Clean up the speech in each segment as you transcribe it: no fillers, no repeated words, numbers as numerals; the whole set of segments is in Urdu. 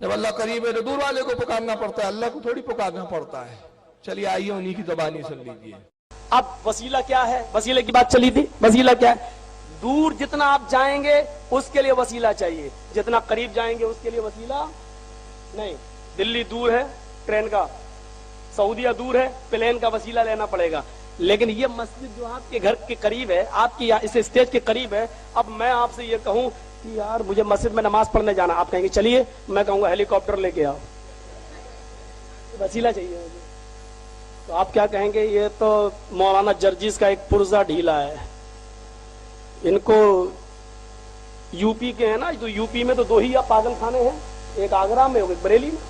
جب اللہ قریب ہے تو دور والے کو پکارنا پڑتا ہے, اللہ کو تھوڑی پکارنا پڑتا ہے. چلیے آئیے انہی کی زبانی سن لیجیے. اب وسیلہ کیا ہے؟ وسیلے کی بات چلی تھی. وسیلہ کیا ہے؟ دور جتنا آپ جائیں گے اس کے لیے وسیلہ چاہیے, جتنا قریب جائیں گے اس کے لیے وسیلہ نہیں. دلی دور ہے ٹرین کا, سعودیہ دور ہے پلین کا, وسیلہ لینا پڑے گا. لیکن یہ مسجد جو آپ کے گھر کے قریب ہے, آپ کی اس اسٹیج کے قریب ہے, اب میں آپ سے یہ کہوں کہ یار مجھے مسجد میں نماز پڑھنے جانا, آپ کہیں گے چلیے, میں کہوں گا ہیلی کاپٹر لے کے آؤ, وسیلہ چاہیے مجھے. تو آپ کیا کہیں گے, یہ تو مولانا جرجیز کا ایک پرزہ ڈھیلا ہے, ان کو یو پی کے ہیں نا, تو یو پی میں تو 2 ہی پاگل خانے ہیں, ایک آگرہ میں ایک بریلی میں.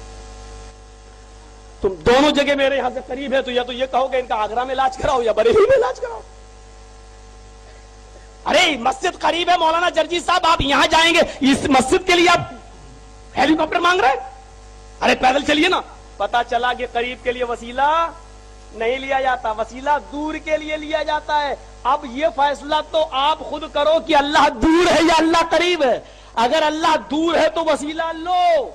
تم دونوں جگہ میرے یہاں سے قریب ہے تو یا تو یہ کہو کہ ان کا آگرہ میں علاج کراؤ یا بریلی میں علاج کراؤ. ارے مسجد قریب ہے مولانا جرجیز صاحب, آپ یہاں جائیں گے, اس مسجد کے لیے آپ ہیلی کاپٹر مانگ رہے ہیں؟ ارے پیدل چلیے نا. پتا چلا کہ قریب کے لیے وسیلہ نہیں لیا جاتا, وسیلہ دور کے لیے لیا جاتا ہے. اب یہ فیصلہ تو آپ خود کرو کہ اللہ دور ہے یا اللہ قریب ہے. اگر اللہ دور ہے تو وسیلہ لو,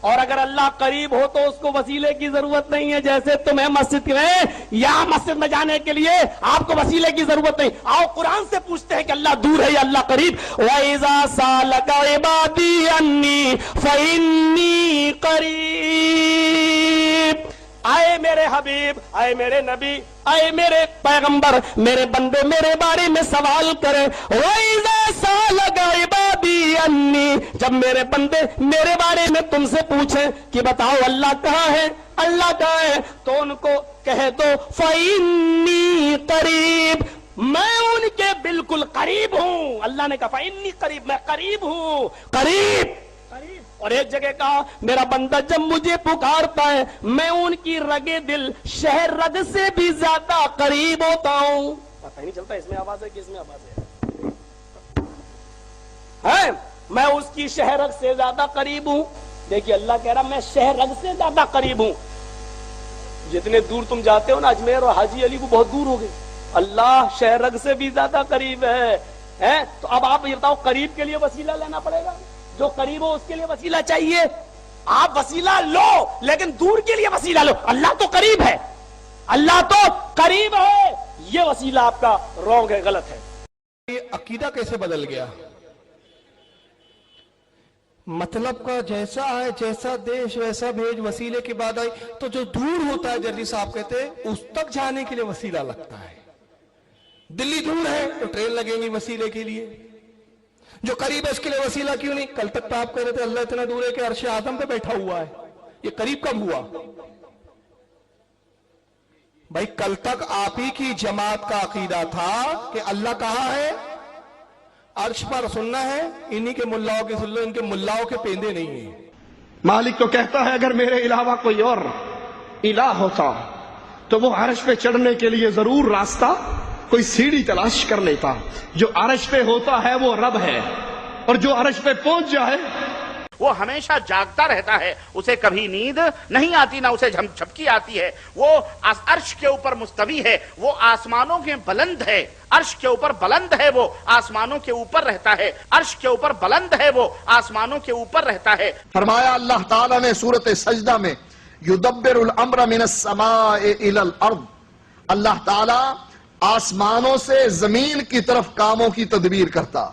اور اگر اللہ قریب ہو تو اس کو وسیلے کی ضرورت نہیں ہے. جیسے تمہیں مسجد میں یا مسجد میں جانے کے لیے آپ کو وسیلے کی ضرورت نہیں. آؤ قرآن سے پوچھتے ہیں کہ اللہ دور ہے یا اللہ قریب. وَإِذَا سَأَلَكَ عِبَادِي عَنِّي فَإِنِّي قَرِيبٌ. آئے میرے حبیب, آئے میرے نبی, آئے میرے پیغمبر, میرے بندے میرے بارے میں سوال کریں. وَإِذَا سَأَلَكَ عِبَادِي عَنِّي, جب میرے بندے میرے بارے میں تم سے پوچھیں کہ بتاؤ اللہ کہاں ہے, اللہ کہاں ہے, تو ان کو کہہ دو فَإِنِّي قَرِيب, میں ان کے بالکل قریب ہوں. اللہ نے کہا فَإِنِّي قریب, میں قریب ہوں, قریب قریب. اور ایک جگہ کہا میرا بندہ جب مجھے پکارتا ہے میں ان کی رگے دل شہر رگ سے بھی زیادہ قریب ہوتا ہوں. پتہ ہی نہیں چلتا اس میں آواز ہے کہ اس میں آواز ہے, میں اس کی شہر رگ سے زیادہ قریب ہوں. دیکھیے اللہ کہہ رہا میں شہر رگ سے زیادہ قریب ہوں. جتنے دور تم جاتے ہو نا, اجمیر اور حاجی علی وہ بہت دور ہو گئے, اللہ شہر رگ سے بھی زیادہ قریب ہے. تو اب آپ یہ بتاؤ قریب کے لیے وسیلہ لینا پڑے گا, جو قریب ہو اس کے لیے وسیلہ چاہیے. آپ وسیلہ لو لیکن دور کے لیے وسیلہ لو. اللہ تو قریب ہے, اللہ تو قریب ہے, یہ وسیلہ آپ کا رونگ ہے, غلط ہے. یہ عقیدہ کیسے بدل گیا؟ مطلب کا جیسا ہے, جیسا دیش ویسا بھیج, وسیلے کی بات آئی تو جو دور ہوتا ہے جرجی صاحب کہتے ہیں اس تک جانے کے لیے وسیلہ لگتا ہے. دلی دور ہے تو ٹرین لگیں گی وسیلے کے لیے, جو قریب ہے اس کے لیے وسیلہ کیوں نہیں؟ کل تک تو آپ کہہ رہے تھے اللہ اتنا دور ہے کہ عرش اعظم پہ بیٹھا ہوا ہے, یہ قریب کب ہوا بھائی؟ کل تک آپ ہی کی جماعت کا عقیدہ تھا کہ اللہ کہاں ہے, عرش پر. سننا ہے انہی کے ملاؤں کی سن لو, ان کے ملاؤں کے پیندے نہیں ہیں. مالک تو کہتا ہے اگر میرے علاوہ کوئی اور الہ ہوتا تو وہ عرش پہ چڑھنے کے لیے ضرور راستہ کوئی سیڑھی تلاش کر لیتا. جو عرش پہ ہوتا ہے وہ رب ہے, اور جو عرش پہ پہنچ جائے وہ ہمیشہ جاگتا رہتا ہے, اسے کبھی نیند نہیں آتی, نہ اسے جھپکی آتی ہے. وہ عرش کے اوپر مستوی ہے, وہ آسمانوں کے بلند ہے, عرش کے اوپر بلند ہے, وہ آسمانوں کے اوپر رہتا ہے, عرش کے اوپر بلند ہے, وہ آسمانوں کے اوپر رہتا ہے. فرمایا اللہ تعالیٰ نے سورۃ سجدہ میں یدبر الامر من السماء الی الارض, اللہ تعالیٰ آسمانوں سے زمین کی طرف کاموں کی تدبیر کرتا.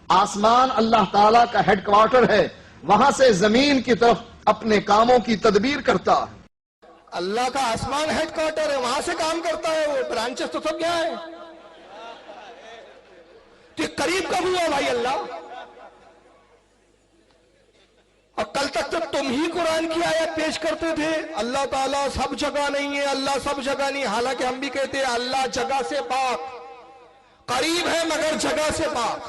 آسمان اللہ تعالیٰ کا ہیڈ کوارٹر ہے, وہاں سے زمین کی طرف اپنے کاموں کی تدبیر کرتا. اللہ کا آسمان ہیڈ کوارٹر ہے, وہاں سے کام کرتا ہے, وہ برانچز تو سب کیا ہے. تو قریب کب ہوا بھائی اللہ؟ اور کل تک تو تم ہی قرآن کی آیت پیش کرتے تھے اللہ تعالیٰ سب جگہ نہیں ہے, اللہ سب جگہ نہیں. حالانکہ ہم بھی کہتے ہیں اللہ جگہ سے پاک, قریب ہے مگر جگہ سے پاک,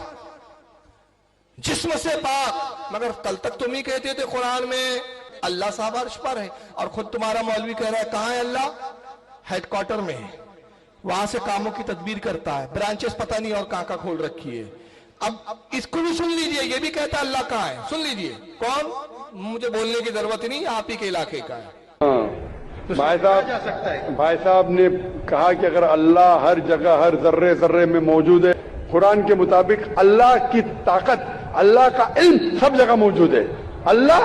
جسم سے پاک. مگر کل تک تم ہی کہتے تھے قرآن میں اللہ صاحب عرش پر ہے, اور خود تمہارا مولوی کہہ رہا ہے کہاں ہے اللہ؟ ہیڈ کوارٹر میں ہے, وہاں سے کاموں کی تدبیر کرتا ہے. برانچز پتہ نہیں اور کہاں کھول رکھی ہے. اب اس کو بھی سن لیجئے, یہ بھی کہتا ہے اللہ کہاں ہے. سن لیجئے کون, مجھے بولنے کی ضرورت نہیں, آپ ہی کے علاقے کا ہے. بھائی صاحب نے کہا کہ اگر اللہ ہر جگہ ہر ذرے ذرے میں موجود ہے, قرآن کے مطابق اللہ کی طاقت, اللہ کا علم سب جگہ موجود ہے. اللہ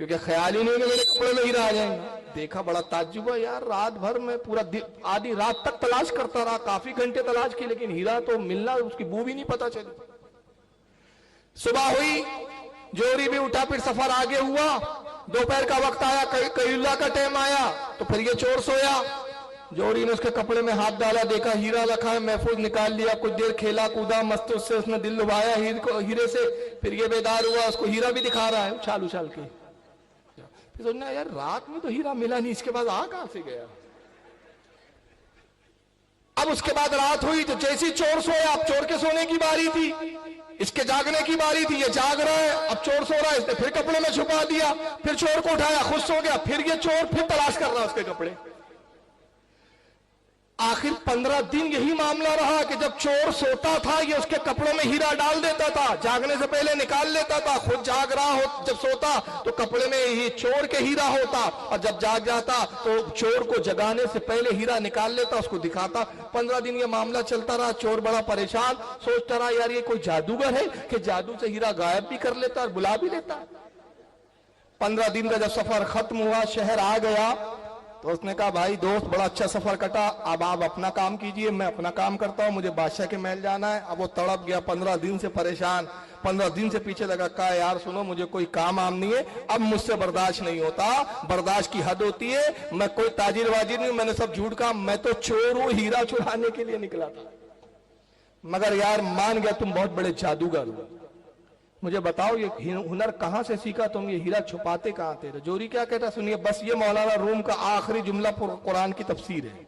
کیونکہ خیال ہی نہیں کہ میرے کپڑے میں ہیرا آ جائیں گے. دیکھا بڑا تعجب ہوا, یار رات بھر میں پورا آدھی رات تک تلاش کرتا رہا, کافی گھنٹے تلاش کی, لیکن ہیرا تو ملنا, اس کی بو بھی نہیں پتا چلی. صبح ہوئی, جوہری بھی اٹھا, پھر سفر آگے ہوا, دوپہر کا وقت آیا, قیلولہ کا ٹائم آیا, تو پھر یہ چور سویا. جوہری نے اس کے کپڑے میں ہاتھ ڈالا, دیکھا ہیرا رکھا ہے, محفوظ نکال لیا. کچھ دیر کھیلا کودا مست, اس سے اس نے دل لبھایا ہیرے سے. پھر یہ بیدار ہوا, اس کو ہیرا بھی دکھا رہا ہے اچھال اچھال کے. پھر سوچنا یار رات میں تو ہیرا ملا نہیں, اس کے بعد آ کہاں سے گیا. اب اس کے بعد رات ہوئی تو جیسی چور سویا, اب چور کے سونے کی باری تھی, اس کے جاگنے کی باری تھی. یہ جاگ رہا ہے, اب چور سو رہا ہے, اس نے پھر کپڑے میں چھپا دیا. پھر چور کو اٹھایا, خود سو گیا. پھر یہ چور پھر تلاش کر رہا ہے اس کے کپڑے. آخر 15 دن یہی معاملہ رہا کہ جب چور سوتا تھا یہ اس کے کپڑوں میں ہیرا ڈال دیتا تھا, جاگنے سے پہلے نکال لیتا تھا. خود جاگ رہا ہو جب سوتا تو کپڑے میں ہی چور کے ہیرا ہوتا, اور جب جاگ جاتا تو چور کو جگانے سے پہلے ہیرا نکال لیتا, اس کو دکھاتا. 15 دن یہ معاملہ چلتا رہا. چور بڑا پریشان, سوچتا رہا یار یہ کوئی جادوگر ہے کہ جادو سے ہیرا غائب بھی کر لیتا اور بلا بھی لیتا. 15 دن کا جب سفر ختم ہوا, شہر آ گیا, تو اس نے کہا بھائی دوست بڑا اچھا سفر کٹا, اب آپ اپنا کام کیجئے, میں اپنا کام کرتا ہوں, مجھے بادشاہ کے محل جانا ہے. اب وہ تڑپ گیا, 15 دن سے پریشان, 15 دن سے پیچھے لگا. کہا یار سنو, مجھے کوئی کام عام نہیں ہے, اب مجھ سے برداشت نہیں ہوتا, برداشت کی حد ہوتی ہے. میں کوئی تاجر واجر نہیں, میں نے سب جھوٹ کہا, میں تو چور ہوں, ہیرا چرانے کے لیے نکلا تھا. مگر یار مان گیا تم بہت بڑے جادوگر ہو, مجھے بتاؤ یہ ہنر کہاں سے سیکھا تم, یہ ہیرا چھپاتے کہاں تھے. جوہری کیا کہتا سنیے, بس یہ مولانا روم کا آخری جملہ قرآن کی تفسیر ہے.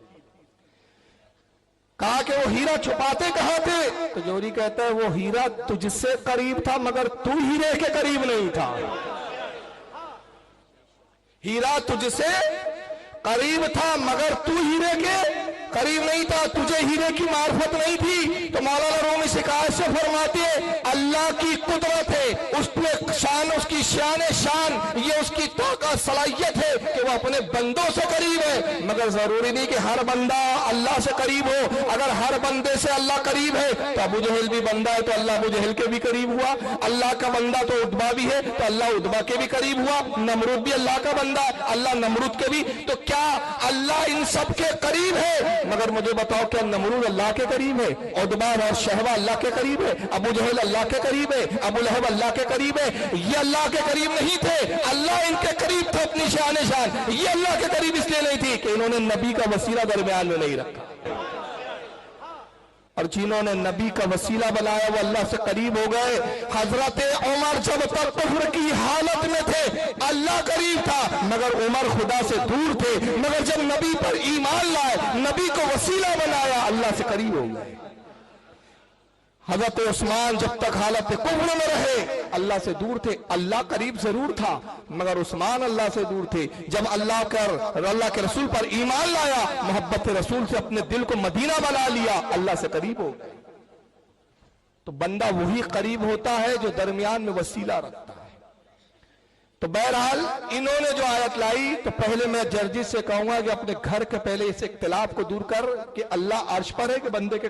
کہا کہ وہ ہیرا چھپاتے کہاں تھے, تو جوہری کہتا ہے وہ ہیرا تجھ سے قریب تھا مگر تو ہیرے کے قریب نہیں تھا. ہیرا تجھ سے قریب تھا مگر تو ہیرے کے قریب نہیں تھا, تجھے ہیرے کی معرفت نہیں تھی. تو مولانا رومی شکایت سے فرماتے ہیں اللہ کی قدرت ہے, اس پہ شان, اس کی شان, یہ اس کی طاقت صلاحیت ہے کہ وہ اپنے بندوں سے قریب ہے. مگر ضروری نہیں کہ ہر بندہ اللہ سے قریب ہو. اگر ہر بندے سے اللہ قریب ہے تو ابو جہل بھی بندہ ہے, تو اللہ ابو جہل کے بھی قریب ہوا. اللہ کا بندہ تو عتبہ بھی ہے, تو اللہ عتبہ کے بھی قریب ہوا. نمرود بھی اللہ کا بندہ ہے, اللہ نمرود کے بھی. تو کیا اللہ ان سب کے قریب ہے؟ مگر مجھے بتاؤ کیا نمرود اللہ کے قریب ہے؟ عتبہ اور شہبہ اللہ کے قریب ہے؟ ابو جہل اللہ کے قریب ہے؟ ابو لہب اللہ کے قریب ہے؟ یہ اللہ کے قریب نہیں تھے, اللہ ان کے قریب تھا اپنی شان. یہ اللہ کے قریب اس لیے نہیں تھی کہ انہوں نے نبی کا وسیلہ درمیان میں نہیں رکھا, اور جنہوں نے نبی کا وسیلہ بنایا وہ اللہ سے قریب ہو گئے. حضرت عمر جب تک کفر کی حالت میں تھے اللہ قریب تھا, مگر عمر خدا سے دور تھے. مگر جب نبی پر ایمان لائے, نبی کو وسیلہ بنایا, اللہ سے قریب ہو گئے. حضرت عثمان جب تک حالت کفر میں رہے اللہ سے دور تھے. اللہ قریب ضرور تھا مگر عثمان اللہ سے دور تھے. جب اللہ کے رسول پر ایمان لایا, محبت رسول سے اپنے دل کو مدینہ بنا لیا, اللہ سے قریب ہو گئے. تو بندہ وہی قریب ہوتا ہے جو درمیان میں وسیلہ رکھتا ہے. تو بہرحال انہوں نے جو آیت لائی, تو پہلے میں جرجس سے کہوں گا کہ اپنے گھر کے پہلے اس اختلاف کو دور کر کہ اللہ عرش پر ہے کہ بندے کے